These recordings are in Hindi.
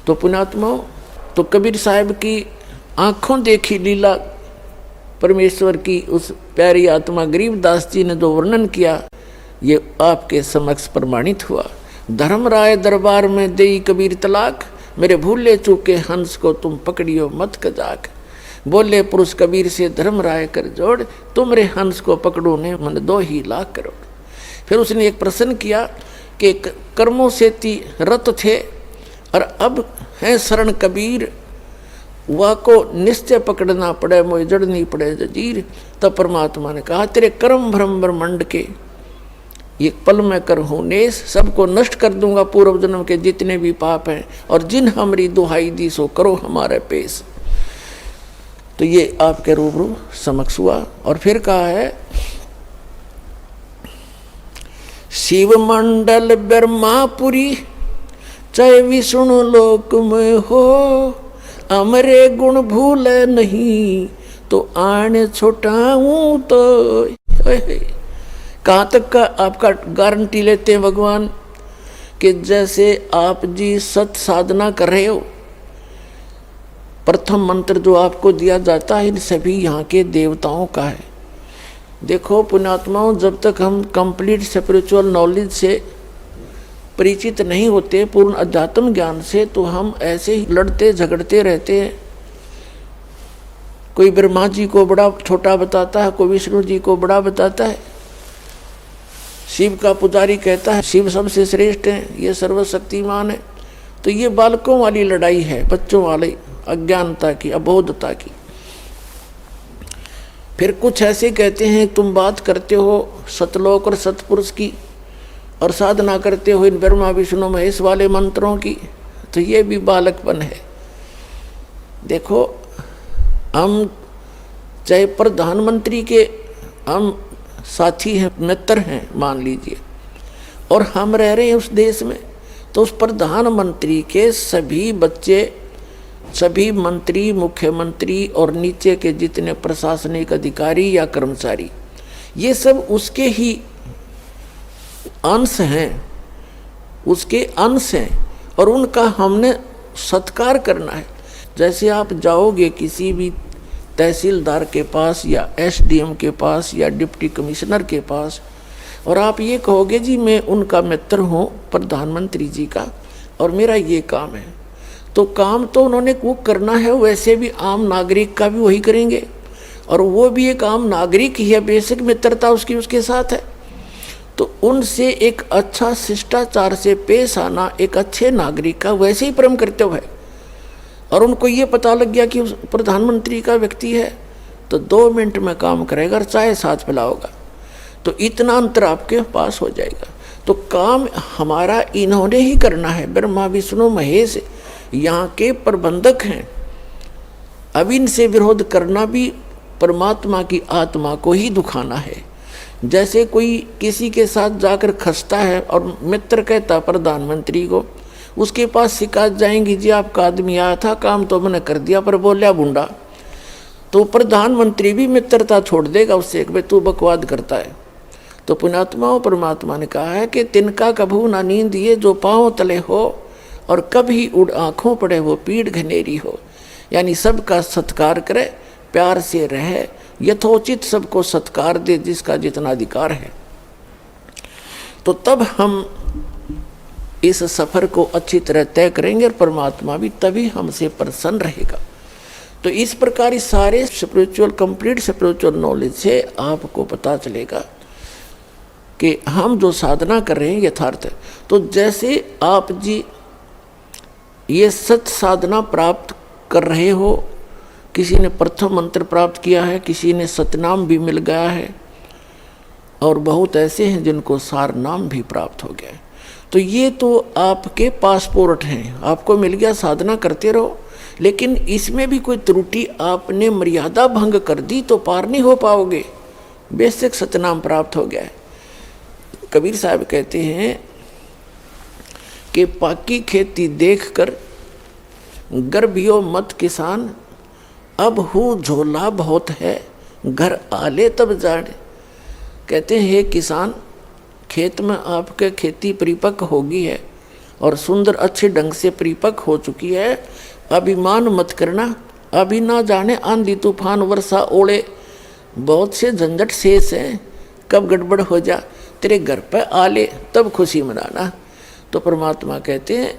तो पुण्यात्माओं, तो कबीर साहब की आंखों देखी लीला परमेश्वर की उस प्यारी आत्मा गरीबदास जी ने जो वर्णन किया, ये आपके समक्ष प्रमाणित हुआ। धर्म राय दरबार में देई कबीर तलाक, मेरे भूले चूके हंस को तुम पकड़ियो मत कजाक। बोले पुरुष कबीर से धर्म राय कर जोड़, तुमरे हंस को पकड़ो ने मन 2 ही लाख करोड़। फिर उसने एक प्रश्न किया कि कर्मों से ती रत थे और अब है शरण कबीर, वह को निश्चय पकड़ना पड़े, मोह जड़नी पड़े जजीर। तब परमात्मा ने कहा, तेरे कर्म भ्रम ब्रह्मंड के ये पल में कर हूँ नेस, सबको नष्ट कर दूंगा पूर्व जन्म के जितने भी पाप हैं, और जिन हमारी दुहाई दी सो करो हमारे पेश। तो ये आपके रूबरू समक्ष हुआ। और फिर कहा है, शिव मंडल ब्रह्मापुरी चाहे विष्णु लोक में हो, अमरे गुण भूल नहीं तो आने छोटाऊं तो। कहाँ तक का आपका गारंटी लेते हैं भगवान कि जैसे आप जी सत साधना कर रहे हो, प्रथम मंत्र जो आपको दिया जाता है इन सभी यहाँ के देवताओं का है। देखो पुण्यात्माओं, जब तक हम कंप्लीट स्पिरिचुअल नॉलेज से परिचित नहीं होते, पूर्ण अध्यात्म ज्ञान से, तो हम ऐसे ही लड़ते झगड़ते रहते हैं। कोई ब्रह्मा जी को बड़ा छोटा बताता है, कोई विष्णु जी को बड़ा बताता है। शिव का पुजारी कहता है शिव सबसे श्रेष्ठ है, ये सर्वशक्तिमान है। तो ये बालकों वाली लड़ाई है, बच्चों वाली अज्ञानता की, अबोधता की। फिर कुछ ऐसे कहते हैं, तुम बात करते हो सतलोक और सतपुरुष की और साधना करते हो इन ब्रह्मा विष्णु महेश वाले मंत्रों की, तो ये भी बालकपन है। देखो, हम चाहे प्रधानमंत्री के हम साथी हैं, मित्र हैं मान लीजिए, और हम रह रहे हैं उस देश में, तो उस प्रधानमंत्री के सभी बच्चे, सभी मंत्री, मुख्यमंत्री और नीचे के जितने प्रशासनिक अधिकारी या कर्मचारी, ये सब उसके ही अंश हैं, उसके अंश हैं, और उनका हमने सत्कार करना है। जैसे आप जाओगे किसी भी तहसीलदार के पास या एसडीएम के पास या डिप्टी कमिश्नर के पास, और आप ये कहोगे जी मैं उनका मित्र हूँ प्रधानमंत्री जी का और मेरा ये काम है, तो काम तो उन्होंने वो करना है, वैसे भी आम नागरिक का भी वही करेंगे, और वो भी एक आम नागरिक ही है, बेसिक मित्रता उसकी उसके साथ है। तो उनसे एक अच्छा शिष्टाचार से पेश आना एक अच्छे नागरिक का वैसे ही परम कर्तव्य है। और उनको ये पता लग गया कि प्रधानमंत्री का व्यक्ति है, तो 2 मिनट में काम करेगा और चाय साथ पिलाओगा, तो इतना अंतर आपके पास हो जाएगा। तो काम हमारा इन्होंने ही करना है, ब्रह्मा विष्णु महेश यहाँ के प्रबंधक हैं। अब इनसे विरोध करना भी परमात्मा की आत्मा को ही दुखाना है। जैसे कोई किसी के साथ जाकर खसता है और मित्र कहता प्रधानमंत्री को, उसके पास शिकायत जाएंगी, जी आपका आदमी आया था, काम तो मैंने कर दिया पर बोलिया बुंडा, तो प्रधानमंत्री भी मित्रता छोड़ देगा उससे, भाई तू बकवाद करता है। तो पुण्यात्माओं, परमात्मा ने कहा है कि तिनका कभू ना नींद ये जो पाँव तले हो, और कभी उड़ आँखों पड़े वो पीठ घनेरी हो। यानी सबका सत्कार करे, प्यार से रहे, यथोचित सबको सत्कार दे जिसका जितना अधिकार है। तो तब हम इस सफर को अच्छी तरह तय करेंगे और परमात्मा भी तभी हमसे प्रसन्न रहेगा। तो इस प्रकार इस सारे स्पिरिचुअल, कंप्लीट स्पिरिचुअल नॉलेज से आपको पता चलेगा कि हम जो साधना कर रहे हैं यथार्थ है। तो जैसे आप जी ये सत साधना प्राप्त कर रहे हो, किसी ने प्रथम मंत्र प्राप्त किया है, किसी ने सतनाम भी मिल गया है, और बहुत ऐसे हैं जिनको सार नाम भी प्राप्त हो गया है। तो ये तो आपके पासपोर्ट हैं, आपको मिल गया, साधना करते रहो। लेकिन इसमें भी कोई त्रुटि, आपने मर्यादा भंग कर दी तो पार नहीं हो पाओगे। बेसिक सतनाम प्राप्त हो गया है। कबीर साहब कहते हैं कि पाकी खेती देखकर गर्भियो मत किसान, अब हूँ झोला बहुत है घर आले तब जाने। कहते हैं हे किसान, खेत में आपके खेती परिपक्व होगी है, और सुंदर अच्छे ढंग से परिपक्व हो चुकी है। अभिमान मत करना, अभी ना जाने आंधी तूफान वर्षा ओले बहुत से झंझट शेष हैं, कब गड़बड़ हो जा तेरे घर पर आ ले तब खुशी मनाना। तो परमात्मा कहते हैं,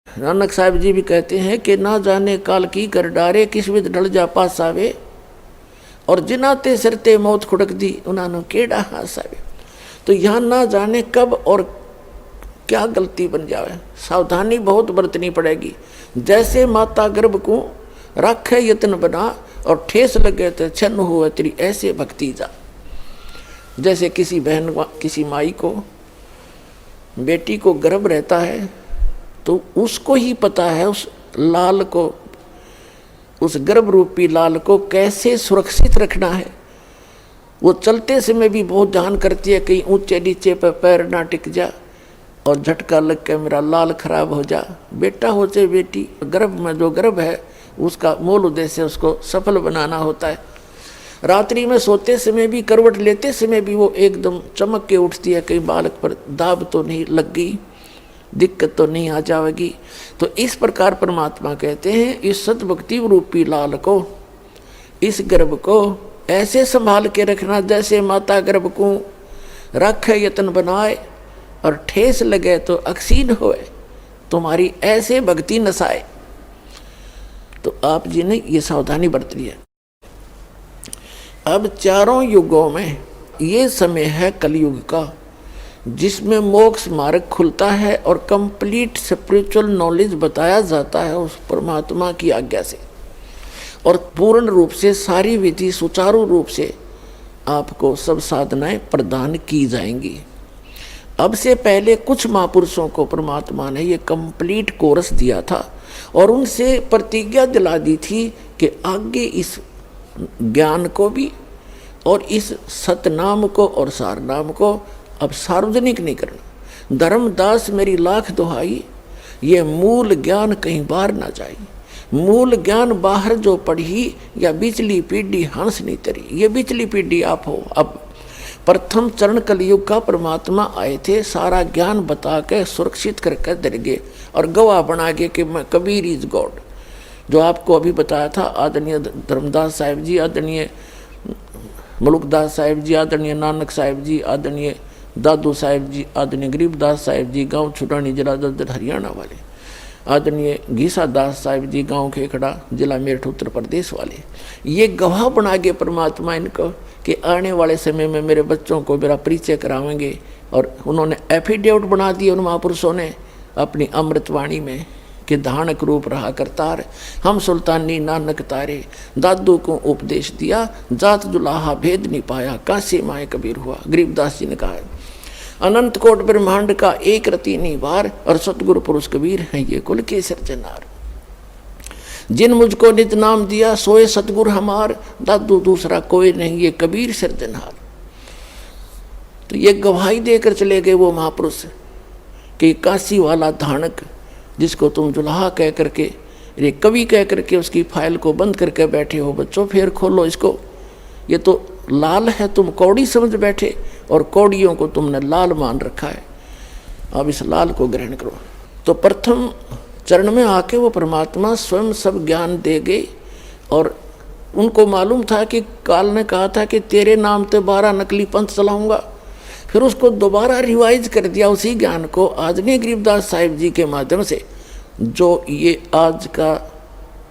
नानक साहब जी भी कहते हैं कि ना जाने काल की कर डारे, किस विध ढल जा पास आवे, और जिनाते सरते मौत खुड़क दी उन्होंने केड़ा हास आवे। तो यहाँ ना जाने कब और क्या गलती बन जावे, सावधानी बहुत बरतनी पड़ेगी। जैसे माता गर्भ को रखे यत्न बना और ठेस लगे तो छन्न हुए तेरी ऐसे भक्ति जा। जैसे किसी बहन किसी माई को बेटी को गर्भ रहता है तो उसको ही पता है उस लाल को, उस गर्भ रूपी लाल को कैसे सुरक्षित रखना है। वो चलते समय भी बहुत ध्यान करती है कहीं ऊंचे नीचे पर पैर ना टिक जा और झटका लग के मेरा लाल खराब हो जा। बेटा हो चाहे बेटी, गर्भ में जो गर्भ है उसका मूल उद्देश्य उसको सफल बनाना होता है। रात्रि में सोते समय भी, करवट लेते समय भी वो एकदम चमक के उठती है, कहीं बालक पर दाब तो नहीं लग गई, दिक्कत तो नहीं आ जाएगी। तो इस प्रकार परमात्मा कहते हैं इस सतभक्ति रूपी लाल को, इस गर्भ को ऐसे संभाल के रखना जैसे माता गर्भ को रखे यत्न बनाए और ठेस लगे तो अक्सीन होए, तुम्हारी ऐसे भक्ति नसाए। तो आप जी ने ये सावधानी बरत ली है। अब चारों युगों में ये समय है कलयुग का, जिसमें मोक्ष मार्ग खुलता है और कंप्लीट स्पिरिचुअल नॉलेज बताया जाता है उस परमात्मा की आज्ञा से, और पूर्ण रूप से सारी विधि सुचारू रूप से आपको सब साधनाएं प्रदान की जाएंगी। अब से पहले कुछ महापुरुषों को परमात्मा ने ये कंप्लीट कोर्स दिया था और उनसे प्रतिज्ञा दिला दी थी कि आगे इस ज्ञान को भी और इस सतनाम को और सारनाम को अब सार्वजनिक नहीं करना। धर्मदास मेरी लाख दुहाई, ये मूल ज्ञान कहीं बाहर ना जाए। मूल ज्ञान बाहर जो पढ़ी या बिचली पीढ़ी हंस नहीं तरी, ये बिचली पीढ़ी आप हो। अब प्रथम चरण कलयुग का परमात्मा आए थे, सारा ज्ञान बता के सुरक्षित करके दे गए और गवाह बना के कि मैं कबीर इज गॉड, जो आपको अभी बताया था। आदरणीय धर्मदास साहिब जी, आदरणीय मलुकदास साहिब जी, आदरणीय नानक साहिब जी, आदरणीय दादू साहिब जी, आदरणीय गरीबदास साहिब जी गांव छुटानी जिला ददर हरियाणा वाले, आदरणीय घीसा दास साहिब जी गांव खेखड़ा जिला मेरठ उत्तर प्रदेश वाले, ये गवाह बना के परमात्मा इनको कि आने वाले समय में मेरे बच्चों को मेरा परिचय करावेंगे। और उन्होंने एफिडेविट बना दिए उन महापुरुषों ने अपनी अमृतवाणी में कि धानक रूप रहा करतार, हम सुल्तानी नानक तारे, दादू को उपदेश दिया, जात जुलाहा भेद नहीं पाया, कासे माए कबीर हुआ। गरीबदास जी ने कहा है अनंत कोट ब्रह्मांड का एक रति निवार और सतगुरु पुरुष कबीर हैं ये कुल के सिरजनार। जिन मुझको नित नाम दिया सोए सतगुरु हमार, दादू दूसरा कोई नहीं ये कबीर सिरजनहार। तो ये गवाही देकर चले गए वो महापुरुष कि काशी वाला धानक जिसको तुम जुलाहा कह करके, ये कवि कह करके उसकी फाइल को बंद करके बैठे हो, बच्चों फिर खोलो इसको, ये तो लाल है, तुम कौड़ी समझ बैठे और कौड़ियों को तुमने लाल मान रखा है, अब इस लाल को ग्रहण करो। तो प्रथम चरण में आके वो परमात्मा स्वयं सब ज्ञान दे गए और उनको मालूम था कि काल ने कहा था कि तेरे नाम पे 12 नकली पंथ चलाऊंगा, फिर उसको दोबारा रिवाइज कर दिया उसी ज्ञान को आदरणीय गरीबदास साहिब जी के माध्यम से। जो ये आज का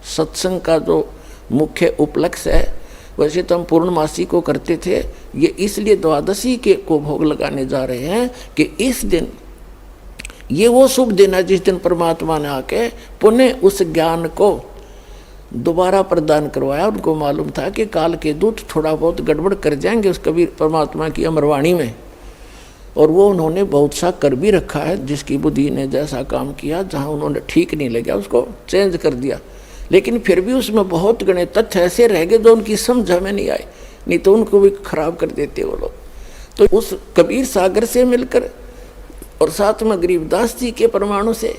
सत्संग का जो मुख्य उपलक्ष्य है, वैसे तो हम पूर्णमासी को करते थे, ये इसलिए द्वादशी के को भोग लगाने जा रहे हैं कि इस दिन ये वो शुभ दिन है जिस दिन परमात्मा ने आके पुनः उस ज्ञान को दोबारा प्रदान करवाया। उनको मालूम था कि काल के दूत थोड़ा बहुत गड़बड़ कर जाएंगे उस कबीर परमात्मा की अमरवाणी में, और वो उन्होंने बहुत सा कर भी रखा है। जिसकी बुद्धि ने जैसा काम किया, जहाँ उन्होंने ठीक नहीं लगा उसको चेंज कर दिया, लेकिन फिर भी उसमें बहुत गणे तथ्य ऐसे रह गए जो उनकी समझ हमें नहीं आए, नहीं तो उनको भी खराब कर देते वो लोग। तो उस कबीर सागर से मिलकर और साथ में गरीबदास जी के परमाणु से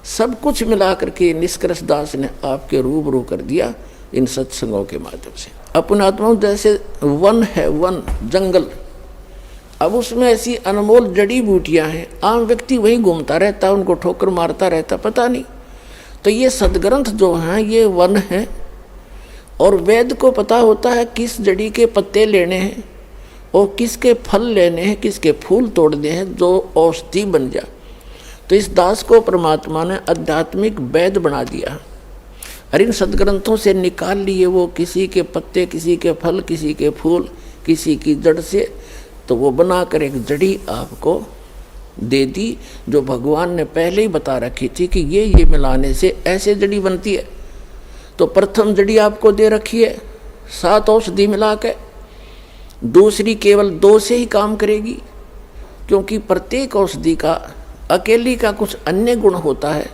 सब कुछ मिला करके निष्कर्ष दास ने आपके रूबरू कर दिया इन सत्संगों के माध्यम से। अपन आत्माओं जैसे वन है, वन जंगल, अब उसमें ऐसी अनमोल जड़ी बूटियां हैं, आम व्यक्ति वहीं घूमता रहता, उनको ठोकर मारता रहता, पता नहीं। तो ये सदग्रंथ जो हैं ये वन है, और वेद को पता होता है किस जड़ी के पत्ते लेने हैं और किसके फल लेने हैं, किसके फूल तोड़ने हैं जो औषधि बन जा। तो इस दास को परमात्मा ने आध्यात्मिक वैद बना दिया, और इन सदग्रंथों से निकाल लिए वो किसी के पत्ते, किसी के फल, किसी के फूल, किसी की जड़ से, तो वो बनाकर एक जड़ी आपको दे दी, जो भगवान ने पहले ही बता रखी थी कि ये मिलाने से ऐसे जड़ी बनती है। तो प्रथम जड़ी आपको दे रखी है 7 औषधि मिला के, दूसरी केवल 2 से ही काम करेगी, क्योंकि प्रत्येक औषधि का अकेली का कुछ अन्य गुण होता है,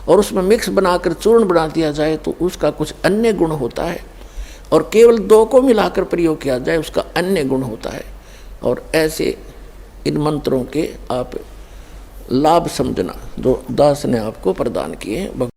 और उसमें मिक्स बनाकर चूर्ण बना दिया जाए तो उसका कुछ अन्य गुण होता है, और केवल 2 को मिलाकर प्रयोग किया जाए उसका अन्य गुण होता है। और ऐसे इन मंत्रों के आप लाभ समझना जो दास ने आपको प्रदान किए हैं।